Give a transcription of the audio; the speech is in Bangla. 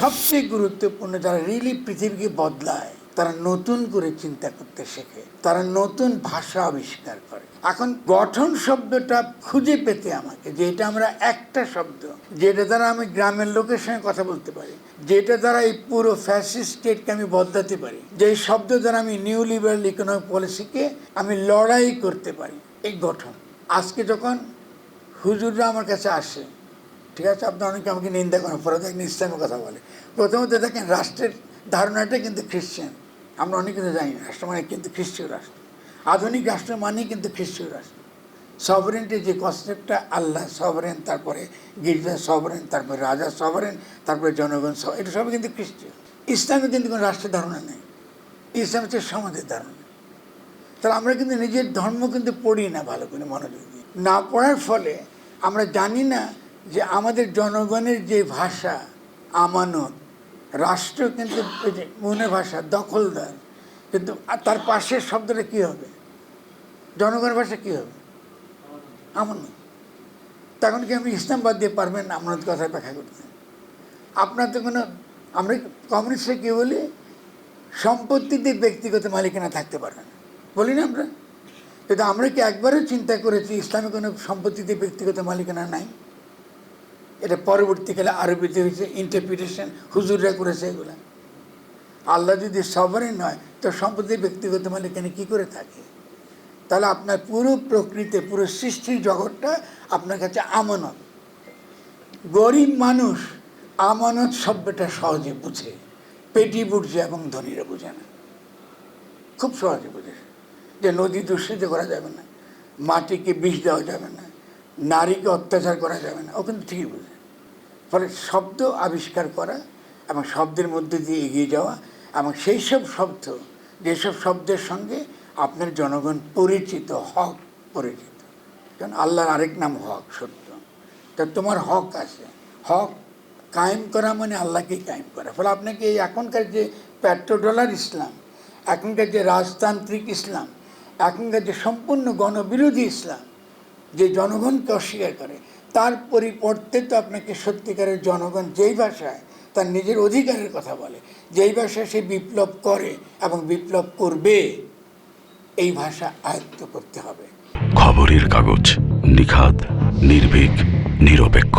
সবচেয়ে গুরুত্বপূর্ণ, যারা রিয়েলি পৃথিবীকে বদলায়, তারা নতুন করে চিন্তা করতে শেখে, তারা নতুন ভাষা আবিষ্কার করে। এখন গঠন শব্দটা খুঁজে পেতে আমাকে, যেটা আমরা একটা শব্দ, যেটা দ্বারা আমি গ্রামের লোকের সঙ্গে কথা বলতে পারি, যেটা দ্বারা এই পুরো ফ্যাসিস্ট স্টেটকে আমি বদলাতে পারি, যেই শব্দ দ্বারা আমি নিউ লিবারাল ইকোনমিক পলিসিকে আমি লড়াই করতে পারি, এই গঠন। আজকে যখন হুজুররা আমার কাছে আসে, ঠিক আছে, আপনার অনেকে আমাকে নিন্দা করেন, পরে দেখেন ইসলামের কথা বলে। প্রথমত দেখেন রাষ্ট্রের ধারণাটা কিন্তু খ্রিশ্চান, আমরা অনেক কিন্তু জানি না। রাষ্ট্র মানে কিন্তু খ্রিস্টীয় রাষ্ট্র, আধুনিক রাষ্ট্র মানে কিন্তু খ্রিস্টীয় রাষ্ট্র। সভারেন্টি যে কনসেপ্টটা, আল্লাহ সভারেন, তারপরে গির্জা সভারেন, তারপরে রাজা সভারেন, তারপরে জনগণ সভারেন, এটা সবই কিন্তু খ্রিস্টীয়। ইসলামে কিন্তু কোনো রাষ্ট্রের ধারণা নেই, ইসলাম হচ্ছে সমাজের ধারণা। তাহলে আমরা কিন্তু নিজের ধর্ম কিন্তু পড়ি না ভালো করে, মনোযোগ দিয়ে না পড়ার ফলে আমরা জানি না যে আমাদের জনগণের যে ভাষা আমানত, রাষ্ট্র কিন্তু মনের ভাষা দখলদার, কিন্তু তার পাশের শব্দটা কী হবে? জনগণের ভাষা কী হবে? আমানত। তখন কি আপনি ইসলাম বাদ দিয়ে পারবেন না আমানত কথায় ব্যাখ্যা করতে? আপনার তো কোনো, আমরা কমিউনিস্টরা কী বলি, সম্পত্তিতে ব্যক্তিগত মালিকানা থাকতে পারবে না বলি না আমরা? কিন্তু আমরা কি একবারও চিন্তা করেছি ইসলামে কোনো সম্পত্তিতে ব্যক্তিগত মালিকানা নাই? এটা পরবর্তীকালে আরবিতে হয়েছে, ইন্টারপ্রিটেশন হুজুররা করেছে এগুলা। আল্লাহ যদি সভারেন নয় তো সম্পত্তির ব্যক্তিগত মালিকানা কী করে থাকে? তাহলে আপনার পুরো প্রকৃতি, পুরো সৃষ্টির জগৎটা আপনার কাছে আমানত। গরিব মানুষ আমানত শব্দটা সহজে বুঝে, পেটি বুঝে এবং ধনীরা বুঝে না, খুব সহজে বুঝে যে নদী দূষিত করা যাবে না, মাটিকে বিষ দেওয়া যাবে না, নারীকে অত্যাচার করা যাবে না, ও কিন্তু ঠিকই বুঝে। ফলে শব্দ আবিষ্কার করা এবং শব্দের মধ্যে দিয়ে এগিয়ে যাওয়া, এবং সেই সব শব্দ, যেসব শব্দের সঙ্গে আপনার জনগণ পরিচিত, হক পরিচিত। কারণ আল্লাহর আরেক নাম হক, সত্য। তা তোমার হক আছে, হক কায়েম করা মানে আল্লাহকেই কায়েম করা। ফলে আপনাকে এই এখনকার যে পেট্রোডলার ইসলাম, এখনকার যে রাজতান্ত্রিক ইসলাম, এখনকার যে সম্পূর্ণ গণবিরোধী ইসলাম, যে জনগণকে অস্বীকার করে, তার পরিবর্তে তো আপনাকে সত্যিকারের জনগণ যেই ভাষায় তার নিজের অধিকারের কথা বলে, যেই ভাষায় সে বিপ্লব করে এবং বিপ্লব করবে, এই ভাষা আয়ত্ত করতে হবে। খবরের কাগজ, নিখাদ, নির্ভীক, নিরপেক্ষ।